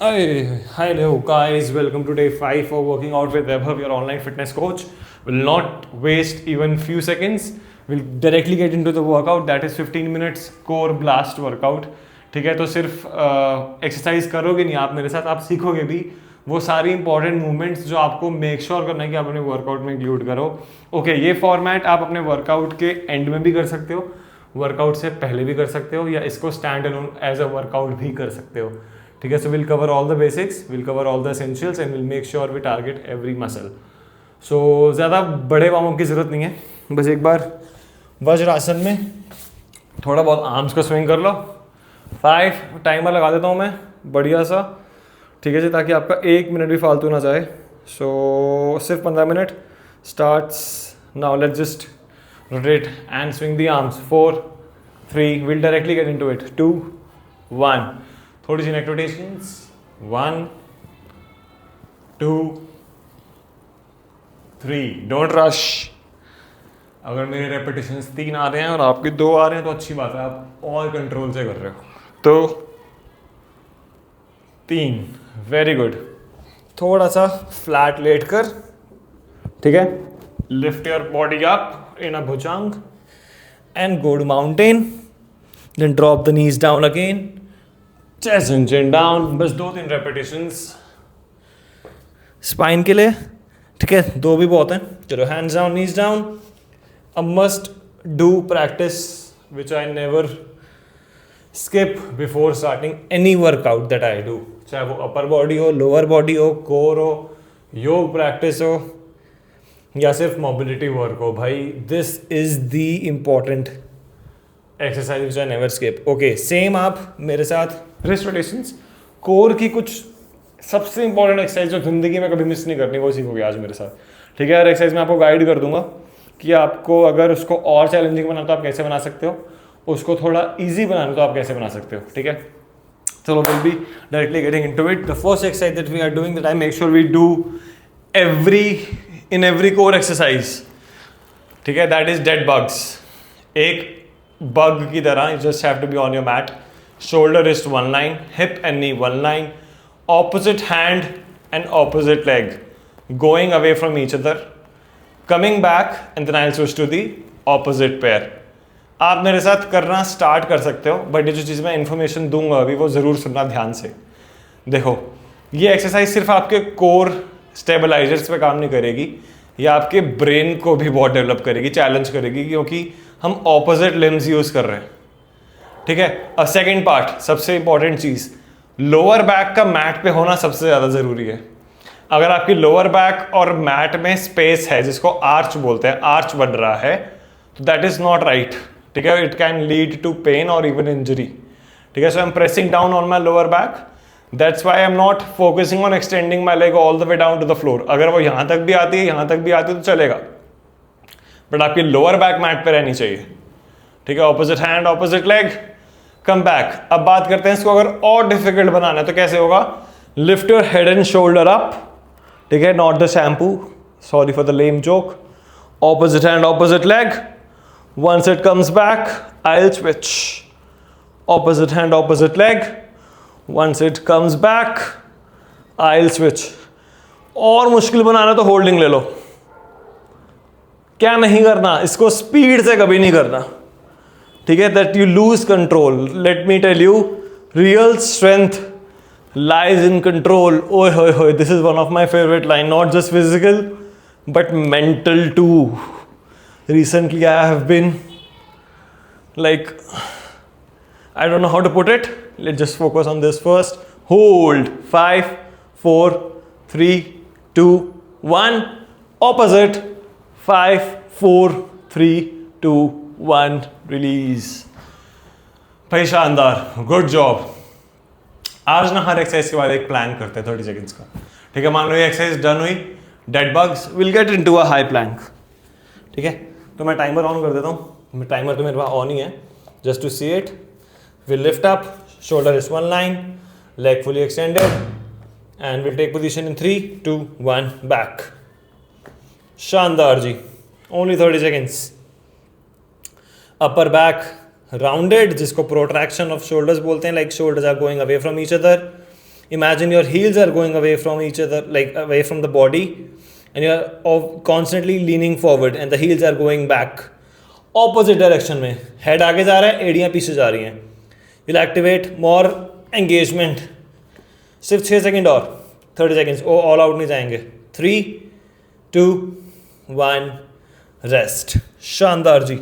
Hi, hello guys. Welcome to day 5 for working out with Vaibhav, your online fitness coach. Will not waste even few seconds. We'll directly get into the workout. That is 15 minutes core blast workout. ठीक है, तो सिर्फ exercise करोगे नहीं आप मेरे साथ, आप सीखोगे भी वो सारी इंपॉर्टेंट मूवमेंट्स जो आपको मेक श्योर करना है कि आप अपने वर्कआउट में इंक्लूड करो. ओके, ये फॉर्मेट आप अपने वर्कआउट के एंड में भी कर सकते हो, वर्कआउट से पहले भी कर सकते हो, या इसको stand alone as a workout भी कर सकते हो. ठीक है, so will cover all the basics, will cover all the essentials and will make sure we target every muscle. So ज़्यादा बड़े वार्म अप की ज़रूरत नहीं है, बस एक बार वज्रासन में थोड़ा बहुत आर्म्स को स्विंग कर लो. 5 टाइमर लगा देता हूँ मैं बढ़िया सा, ठीक है जी, ताकि आपका 1 मिनट भी फालतू ना जाए. सो सिर्फ 15 minute starts now. Let's just rotate and swing the arms. 4 3 will directly get into it. 2 1 थोड़ी सी नेक रोटेशंस. 1 2 3 don't rush. अगर मेरे रेपिटेशंस 3 आ रहे हैं और आपके 2 आ रहे हैं तो अच्छी बात है, आप और कंट्रोल से कर रहे हो. तो 3 वेरी गुड. थोड़ा सा फ्लैट लेट कर, ठीक है. Lift your body up in a bhujang and go to mountain. Then drop the knees down again. Chest and chin down. बस 2-3 रेपिटेशंस स्पाइन के लिए, ठीक है. 2 भी बहुत हैं. चलो, hands down, knees down. A must do practice which I never skip before starting any workout that I do, चाहे वो अपर बॉडी हो, लोअर बॉडी हो, कोर हो, योग प्रैक्टिस हो, या सिर्फ मोबिलिटी वर्क हो. भाई, this is the important exercise which I never skip. Okay, same आप मेरे साथ रिस्ट रोटेशंस, कोर की कुछ सबसे इंपॉर्टेंट एक्सरसाइज जो जिंदगी में कभी मिस नहीं करनी, वो सीखोगे आज मेरे साथ. ठीक है, हर एक्सरसाइज में आपको गाइड कर दूंगा कि आपको अगर उसको और चैलेंजिंग बनाना तो आप कैसे बना सकते हो, उसको थोड़ा इजी बनाना तो आप कैसे बना सकते हो. ठीक है, चलो will be directly getting into it. The first exercise that we are doing, that I make sure we do every core exercise, ठीक है, दैट इज डेड बग्स. एक बग की तरह you just have to be on your mat. Shoulder wrist one line, hip and knee one line, opposite hand and opposite leg going away from each other, coming back and then I'll switch to the opposite pair. आप मेरे साथ करना start कर सकते हो, but ये जो चीज़ मैं इन्फॉर्मेशन दूंगा अभी वो ज़रूर सुनना ध्यान से. देखो, ये एक्सरसाइज सिर्फ आपके कोर स्टेबलाइजर्स पे काम नहीं करेगी, ये आपके ब्रेन को भी बहुत डेवलप करेगी, चैलेंज करेगी, क्योंकि हम ऑपोजिट लिम्स यूज़ कर रहे हैं. ठीक है. अब सेकेंड पार्ट, सबसे इंपॉर्टेंट चीज, लोअर बैक का मैट पे होना सबसे ज्यादा जरूरी है. अगर आपकी लोअर बैक और मैट में स्पेस है, जिसको आर्च बोलते हैं, आर्च बन रहा है, तो दैट इज नॉट राइट. ठीक है, it can lead to pain और इवन इंजरी. ठीक है, so I am pressing down on my lower back. That's why I am not focusing on extending my leg all the way down to the floor. अगर वो यहां तक भी आती है, यहां तक भी आती है तो चलेगा, बट आपकी लोअर बैक मैट पे रहनी चाहिए. ठीक है, opposite hand, opposite leg, come back. अब बात करते हैं इसको अगर और डिफिकल्ट बनाना है तो कैसे होगा. Lift your head and shoulder up, ठीक है, not the shampoo, sorry for the lame joke. Opposite hand, opposite leg. Once it comes back, I will switch. Opposite hand, opposite leg. Once it comes back, I will switch. और मुश्किल बनाना तो holding ले लो. क्या नहीं करना, इसको speed से कभी नहीं करना. ठीक है, that you lose control. Let me tell you, real strength lies in control. ओए होए होए, this is one of my favourite line. Not just physical but mental too. Recently I have been like, I don't know how to put it. Let's just focus on this first. Hold. 5 4 3 2 1. Opposite. 5 4 3 2 1. Release. भाई शानदार, good job. आज ना हर exercise के बाद एक Planck करते हैं 30 seconds का. ठीक है, मान लो ये एक्सरसाइज डन हुई, dead bugs, will get into a high Planck. ठीक है, तो मैं टाइमर ऑन कर देता हूँ. टाइमर तो मेरे पास ऑन ही है, just to see it. Will lift up, shoulder is one line, leg fully extended, and will take position in 3 2 1 back. शानदार जी, only 30 seconds. Upper back rounded, जिसको प्रोट्रैक्शन ऑफ शोल्डर्स बोलते हैं, like shoulders are going away from each other. Imagine your heels are going away from each other, like away from the body, and you are constantly leaning forward and the heels are going back opposite direction में. Head आगे जा रहा है, एड़ियाँ पीछे जा रही हैं. You'll activate more engagement. सिर्फ 6 सेकेंड और 30 seconds. ओ ऑल आउट नहीं जाएंगे. 3, 2, 1 रेस्ट. शानदार जी.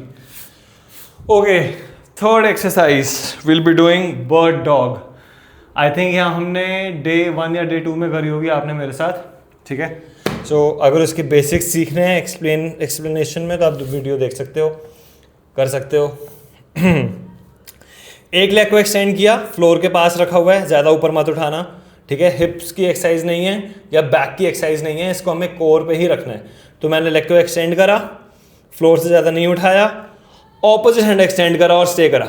Okay, third exercise will be doing bird dog. I think यहाँ हमने डे 1 या डे 2 में करी होगी आपने मेरे साथ. ठीक है. सो अगर उसके बेसिक्स सीखने हैं एक्सप्लेनेशन में तो आप वीडियो देख सकते हो, कर सकते हो. एक लेग को एक्सटेंड किया, फ्लोर के पास रखा हुआ है, ज़्यादा ऊपर मत उठाना. ठीक है. हिप्स की एक्सरसाइज नहीं है या बैक की एक्सरसाइज नहीं है, इसको हमें कोर पे ही रखना है. तो मैंने लेग को एक्सटेंड करा, फ्लोर से ज़्यादा नहीं उठाया, ऑपोजिट हैंड एक्सटेंड करा और स्टे करा.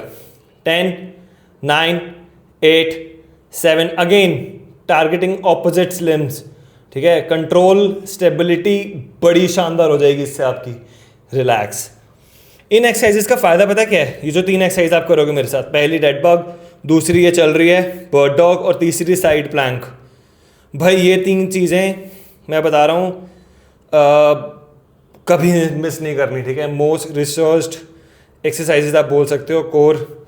10, 9, 8, 7 अगेन टारगेटिंग ऑपोजिट लिम्स. ठीक है. कंट्रोल, स्टेबिलिटी बड़ी शानदार हो जाएगी इससे आपकी. रिलैक्स. इन एक्सरसाइजेस का फ़ायदा पता क्या है? ये जो 3 एक्सरसाइज आप करोगे मेरे साथ, पहली डेड बग, दूसरी ये चल रही है बर्ड डॉग और तीसरी साइड प्लैंक. भाई ये 3 चीज़ें मैं बता रहा हूँ कभी मिस नहीं करनी. ठीक है. मोस्ट रिसर्च्ड एक्सरसाइजेज आप बोल सकते हो कोर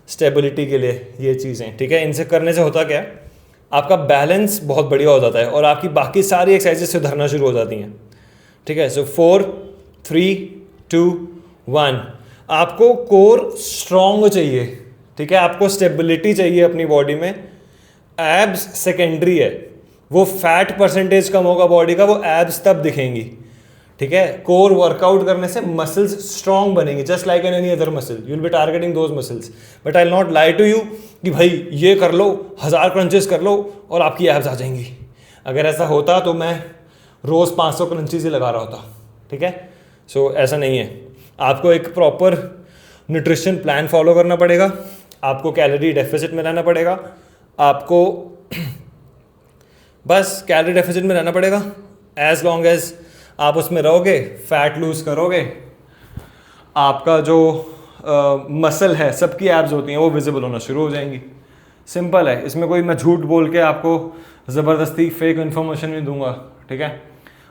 स्टेबिलिटी के लिए ये चीज़ें. ठीक है. इनसे करने से होता क्या है, आपका बैलेंस बहुत बढ़िया हो जाता है और आपकी बाकी सारी एक्सरसाइजेज सुधरना शुरू हो जाती हैं. ठीक है. सो 4, 3, 2, 1. आपको कोर स्ट्रॉन्ग चाहिए. ठीक है. आपको स्टेबिलिटी चाहिए अपनी बॉडी में. एब्स सेकेंडरी है. वो फैट परसेंटेज कम होगा बॉडी का, वो एब्स तब दिखेंगी. ठीक है. कोर वर्कआउट करने से मसल्स स्ट्रॉन्ग बनेंगी, just like an any other muscle. You will be targeting those muscles. But I will not lie to you कि भाई ये कर लो, 1000 क्रंचेस कर लो और आपकी एब्स आ जाएंगी. अगर ऐसा होता तो मैं रोज़ 500 क्रंचेस ही लगा रहा होता. ठीक है. सो ऐसा नहीं है. आपको एक प्रॉपर न्यूट्रिशन प्लान फॉलो करना पड़ेगा. आपको कैलोरी डेफिसिट में रहना पड़ेगा. आपको बस कैलोरी डेफिसिट में रहना पड़ेगा. एज लॉन्ग एज आप उसमें रहोगे, फैट लूज करोगे, आपका जो मसल है, सबकी एब्स होती हैं, वो विजिबल होना शुरू हो जाएंगी. सिंपल है. इसमें कोई मैं झूठ बोल के आपको ज़बरदस्ती फेक इन्फॉर्मेशन नहीं दूंगा. ठीक है.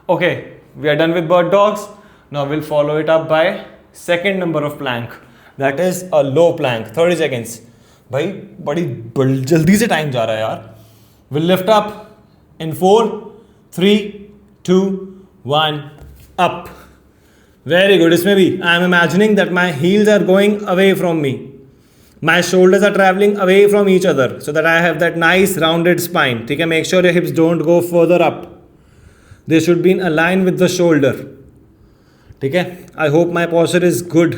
Okay, we are done with bird dogs. Now will follow it up by second number of plank, that is a low plank. 30 seconds. भाई बड़ी जल्दी से टाइम जा रहा है यार. Will lift up in 4, 3, 2, 1 up. Very good. इसमें भी I am imagining that my heels are going away from me. My shoulders are travelling away from each other so that I have that nice rounded spine. ठीक है. Make sure your hips don't go further up. They should be in align with the shoulder. ठीक है. I hope my posture is good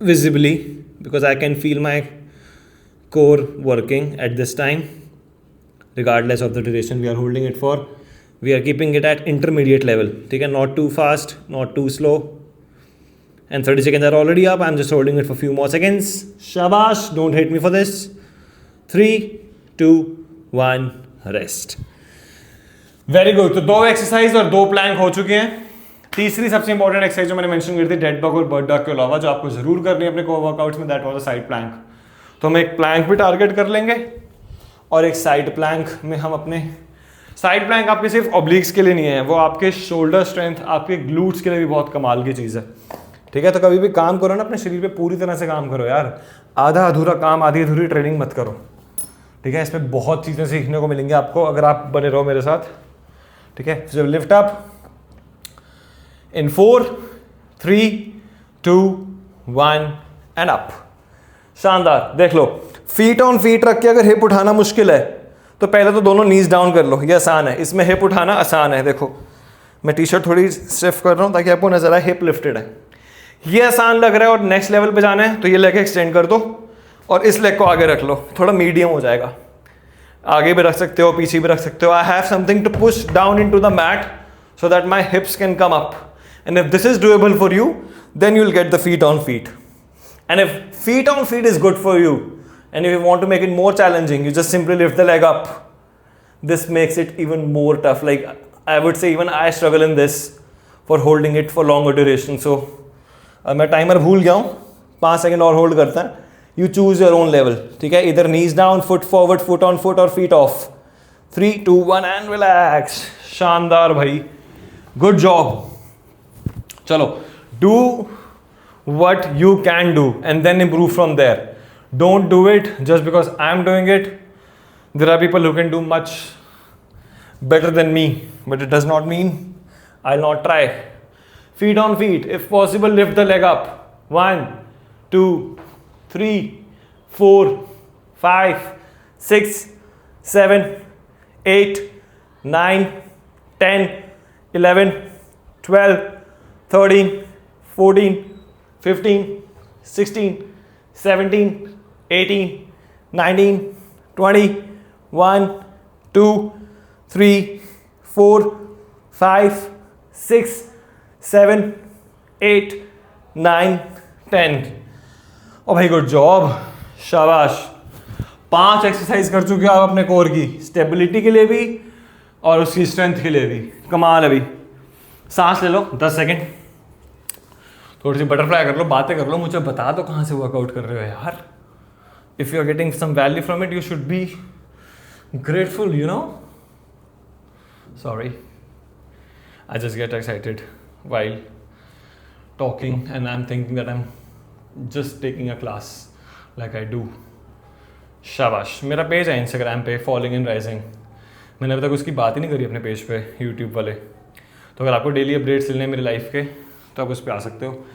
visibly because I can feel my core working at this time regardless of the duration we are holding it for. We are keeping it at intermediate level. ठीक है. Not too fast, not too slow. And 30 seconds are already up. I'm just holding it for a few more seconds. Shabash. Don't hate me for this. 3, 2, 1 rest. Very good. तो 2 exercise और 2 Planck हो चुके हैं. तीसरी सबसे important exercise जो मैंने mention की थी डेड बग और बर्ड डॉग के अलावा, जो आपको जरूर करनी है अपने कोर वर्कआउट्स में, that was a side plank. तो हम एक प्लैंक भी टारगेट कर लेंगे और एक साइड प्लैंक में हम अपने साइड प्लैंक आपके सिर्फ ऑब्लिक्स के लिए नहीं है, वो आपके शोल्डर स्ट्रेंथ, आपके ग्लूट्स के लिए भी बहुत कमाल की चीज़ है. ठीक है. तो कभी भी काम करो ना, अपने शरीर पे पूरी तरह से काम करो यार. आधा अधूरा काम, आधी अधूरी ट्रेनिंग मत करो. ठीक है. इसमें बहुत चीज़ें सीखने को मिलेंगी आपको अगर आप बने रहो मेरे साथ. ठीक है. सो lift up in 4, 3, 2, 1 and up. शानदार. देख लो, फीट ऑन फीट रख के अगर हिप उठाना मुश्किल है तो पहले तो दोनों नीज डाउन कर लो. ये आसान है. इसमें हिप उठाना आसान है. देखो मैं टी शर्ट थोड़ी स्टिफ कर रहा हूँ ताकि आपको नजर आए हिप लिफ्टेड है. ये आसान लग रहा है और नेक्स्ट लेवल पे जाना है तो ये लेग एक्सटेंड कर दो और इस लेग को आगे रख लो. थोड़ा मीडियम हो जाएगा. आगे भी रख सकते हो, पीछे भी रख सकते हो. I have something to push down into the mat so that my hips can come up. And if this is doable for you, then you'll get the feet on feet. And if feet on feet is good for you, and if you want to make it more challenging, you just simply lift the leg up. This makes it even more tough. Like I would say, even I struggle in this for holding it for longer duration. So मैं timer भूल गया हूँ. 5 second और hold करता है. You choose your own level. ठीक है, either knees down, foot forward, foot on foot or feet off. 3, 2, 1 and relax. शानदार भाई, good job. चलो, do what you can do and then improve from there. Don't do it just because I'm doing it. There are people who can do much better than me, but it does not mean I'll not try. Feet on feet. If possible, lift the leg up. 1, 2, 3, 4, 5, 6, 7, 8, 9, 10, 11, 12, 13, 14, 15, 16, 17, 18, 19, 20, 1, 2, 3, 4, 5, 6, 7, 8, 9, 10. ओ भाई good job, शाबाश. 5 exercise कर चुके हो आप अपने core की, stability के लिए भी और उसकी स्ट्रेंथ के लिए भी. कमाल. अभी सांस ले लो 10 सेकेंड, थोड़ी सी बटरफ्लाई कर लो, बातें कर लो, मुझे बता दो कहाँ से वर्कआउट कर रहे हो यार. If you are getting some value from it, you should be grateful, you know. Sorry, I just get excited while talking and I'm thinking that I'm just taking a class like I do. शाबाश. मेरा page है Instagram पे, following and rising. मैंने अभी तक उसकी बात ही नहीं करी अपने पेज पे, यूट्यूब वाले. तो अगर आपको डेली अपडेट्स लेने हैं मेरी लाइफ के, तो आप उस पर आ सकते हो,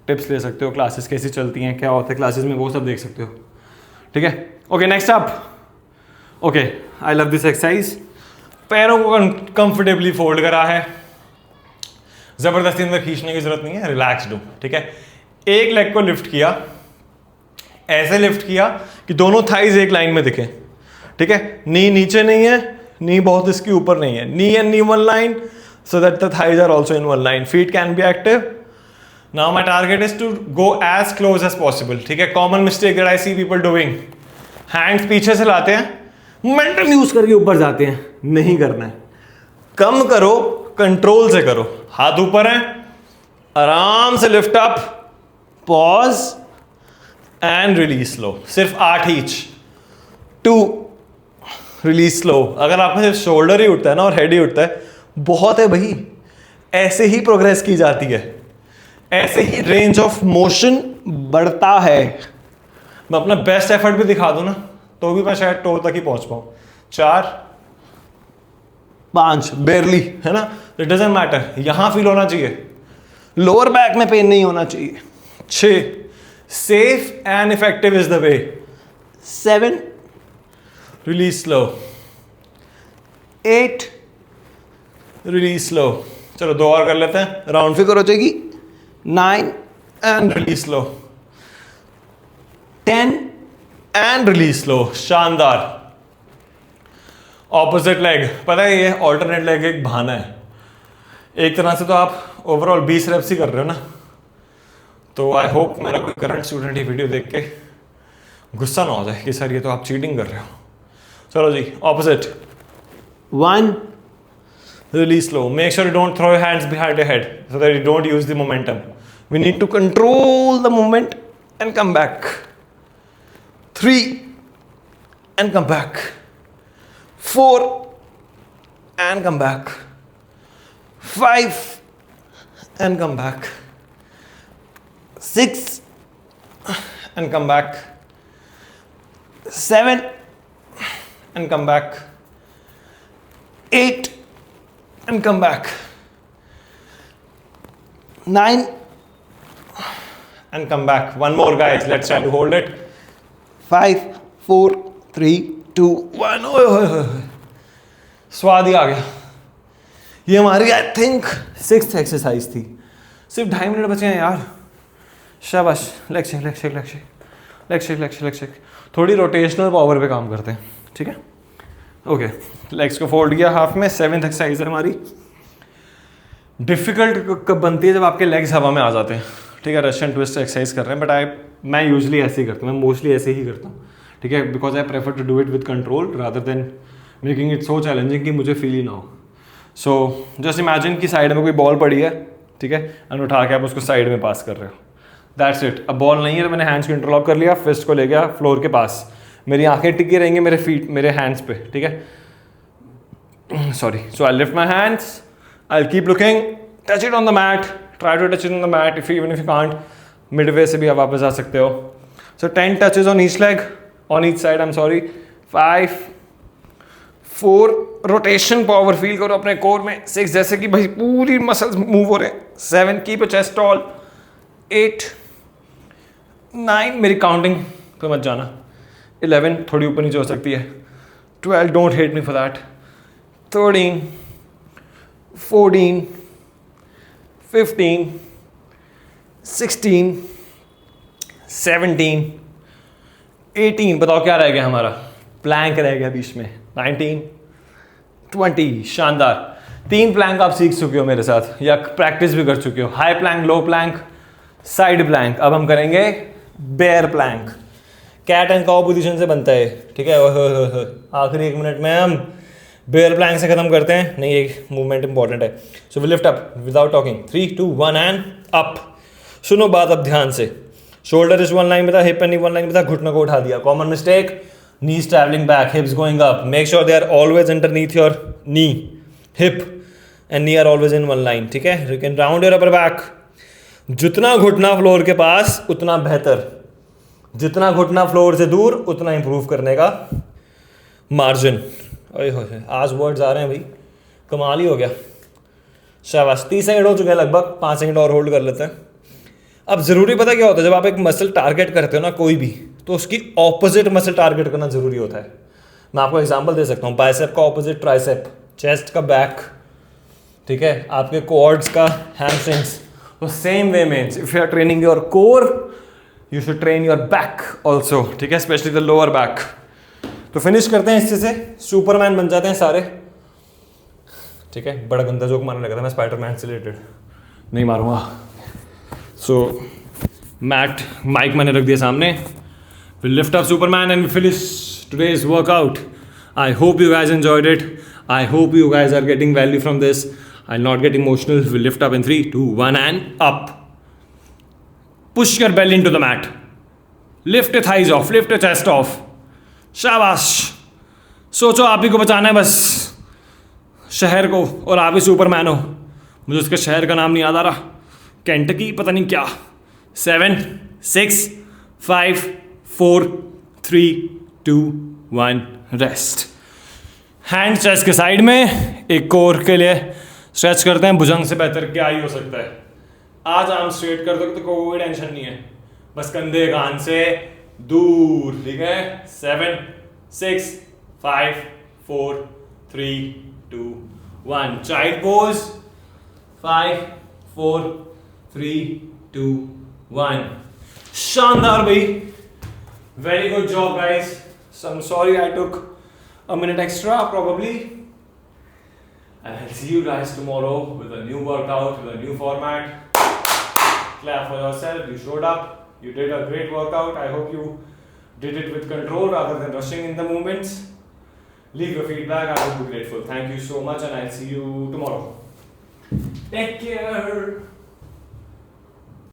टिप्स ले सकते हो, क्लासेस कैसी चलती हैं, क्या होता है क्लासेस में, वो सब देख सकते हो. ठीक है. Okay, next up. Okay, I love this exercise. पैरों को कंफर्टेबली फोल्ड करा है, जबरदस्ती अंदर खींचने की जरूरत नहीं है, रिलैक्स डू. ठीक है. एक लेग को लिफ्ट किया, ऐसे लिफ्ट किया कि दोनों थाइज एक लाइन में दिखे. ठीक है. नी नीचे नहीं है, नी बहुत इसके ऊपर नहीं है. Knee and knee one line, so that the thighs are also in one line. Feet can be active. Now my target is to go as close as possible. ठीक है. Common mistake that I see people doing. Hands पीछे से लाते हैं, momentum use करके ऊपर जाते हैं. नहीं करना है. कम करो, कंट्रोल से करो. हाथ ऊपर है, आराम से lift up, pause and release slow. सिर्फ 8 ईच. 2, release slow. अगर आपका सिर्फ शोल्डर ही उठता है ना और हेड ही उठता है, बहुत है भाई. ऐसे ही प्रोग्रेस की जाती है, ऐसे ही रेंज ऑफ मोशन बढ़ता है. मैं अपना बेस्ट एफर्ट भी दिखा दूं ना, तो भी मैं शायद टो तक ही पहुंच पाऊं. 4, 5 बेरली, है ना. It doesn't matter. यहां फील होना चाहिए, लोअर बैक में पेन नहीं होना चाहिए. 6, safe and effective is the way. 7, release slow. 8, release slow. चलो 2 और कर लेते हैं, राउंड फिगर हो जाएगी. 9 and release slow. 10 and release slow. शानदार. Opposite leg. पता है ये ऑल्टरनेट लेग एक बहाना है. एक तरह से तो आप ओवरऑल 20 रेप्स ही कर रहे हो ना. तो आई होप मेरा कोई करंट स्टूडेंट ये वीडियो देख के गुस्सा ना हो जाए कि सर ये तो आप चीटिंग कर रहे हो. चलो जी, opposite. 1, release slow. Make sure you don't throw your hands behind your head so that you don't use the momentum. We need to control the movement and come back. 3 and come back. 4 and come back. 5 and come back. 6 and come back. 7 and come back. 8 and come back. 9 and come back. One more guys, let's try to hold it. 5, 4, 3, 2, 1. स्वाद ही आ गया. ये हमारी I think 6th exercise थी. सिर्फ 2.5 minute बचे हैं यार. शाबाश. Leg shake, leg shake, leg shake, leg shake, leg shake, leg shake. थोड़ी रोटेशनल पावर पे काम करते हैं. ठीक है. ओके, लेग्स को फोल्ड किया हाफ में. 7th एक्सरसाइज है हमारी. डिफिकल्ट कब बनती है, जब आपके लेग्स हवा में आ जाते हैं. ठीक है. रशियन ट्विस्ट एक्सरसाइज कर रहे हैं, बट मैं यूजुअली ऐसे ही करता हूँ. मैं मोस्टली ऐसे ही करता हूँ. ठीक है. Because I prefer to do it with control rather than making it so challenging कि मुझे फील ही ना हो. सो जस्ट इमेजिन कि साइड में कोई बॉल पड़ी है. ठीक है. एंड उठा के आप उसको साइड में पास कर रहे हो. That's it. अब बॉल नहीं है तो मैंने हैंड्स को इंटरलॉक कर लिया, फिस्ट को ले गया फ्लोर के पास. मेरी आंखें टिकी रहेंगी मेरे फीट, मेरे हैंड्स पे, ठीक है. Sorry. So I lift my hands, I keep looking, touch it on the mat, try to touch it on the mat. If even if you can't, midway से भी आप वापस आ सकते हो. So 10 touches on each leg, on each side, I am sorry. 5 4 rotation power feel करो अपने core में. 6 जैसे कि भाई पूरी मसल्स मूव हो रहे हैं. 7 कीप अ चेस्ट टॉल. 8 9 मेरी काउंटिंग पे मत जाना. 11 थोड़ी ऊपर नीचे हो सकती है. 12 don't hate me for that. 13 14 15 16 17 18. बताओ क्या रह गया हमारा? प्लैंक रह गया बीच में. 19 20. शानदार. 3 प्लैंक आप सीख चुके हो मेरे साथ या प्रैक्टिस भी कर चुके हो. High plank, low plank, side plank. अब हम करेंगे bear plank. Cat and cow position से बनता है, ठीक है. आखिरी 1 मिनट में हम बेयर प्लैंक से खत्म करते हैं. नहीं, एक मूवमेंट इंपॉर्टेंट है. So we lift up without talking. 3 2 1 and up. सुनो बात अब ध्यान से. शोल्डर इज वन लाइन में था, hip and knee one line में था, घुटनों को उठा दिया. Common mistake, knees traveling back, hips going up. Make sure they are always underneath your knee. Hip and knee are always in one line, ठीक है. You can round your upper back. जितना घुटना फ्लोर के पास उतना बेहतर, जितना घुटना floor से दूर उतना इंप्रूव करने का मार्जिन. आज वर्ड्स आ रहे हैं भाई, कमाल ही हो गया. शाबाश. 30 सेकंड हो चुके हैं लगभग. 5 सेकंड और होल्ड कर लेते हैं. अब ज़रूरी पता क्या होता है, जब आप एक मसल टारगेट करते हो ना कोई भी, तो उसकी ऑपोजिट मसल टारगेट करना ज़रूरी होता है. मैं आपको एग्जांपल दे सकता हूँ. बाइसेप का ऑपोजिट ट्राइसेप, चेस्ट का बैक, ठीक है. आपके कोऑर्ड्स का हैमस्ट्रिंग्स. तो सेम वे में if you are training your core, you should train your back also, ठीक है, स्पेशली द लोअर बैक. तो फिनिश करते हैं इससे से सुपरमैन बन जाते हैं सारे, ठीक है. बड़ा गंदा जोक मारने लगा था मैं स्पाइडरमैन से रिलेटेड, नहीं मारूंगा. सो मैट माइक मैंने रख दिया सामने. We lift up Superman and we finish today's workout. I hope you guys enjoyed it. I hope you guys are getting value from this. I'll not get emotional. We'll lift up in 3 2 1 and up. Push your belly into the mat. Lift your thighs off. Lift your chest off. शाबाश. सोचो आप ही को बचाना है बस, शहर को, और आप ही सुपरमैन हो. मुझे उसके शहर का नाम नहीं याद आ रहा, केंटकी पता नहीं क्या. 7 6 5 4 3 2 1 रेस्ट. हैंड चेस्ट के साइड में. एक कोर के लिए स्ट्रेच करते हैं. भुजंग से बेहतर क्या ही हो सकता है. आज आर्म स्ट्रेट कर दो तो कोई टेंशन नहीं है. बस कंधे कान से दूर, ठीक है. 7 6 5 4 3 2 1. Child pose. 5 4 3 2 1. शानदार भाई. Very good job, guys. So I'm sorry I took a minute extra, probably. And I'll see you guys tomorrow with a new workout, with a new format. Clap for yourself. You showed up. You did a great workout. I hope you did it with control rather than rushing in the movements. Leave your feedback. I will be grateful. Thank you so much, and I'll see you tomorrow. Take care.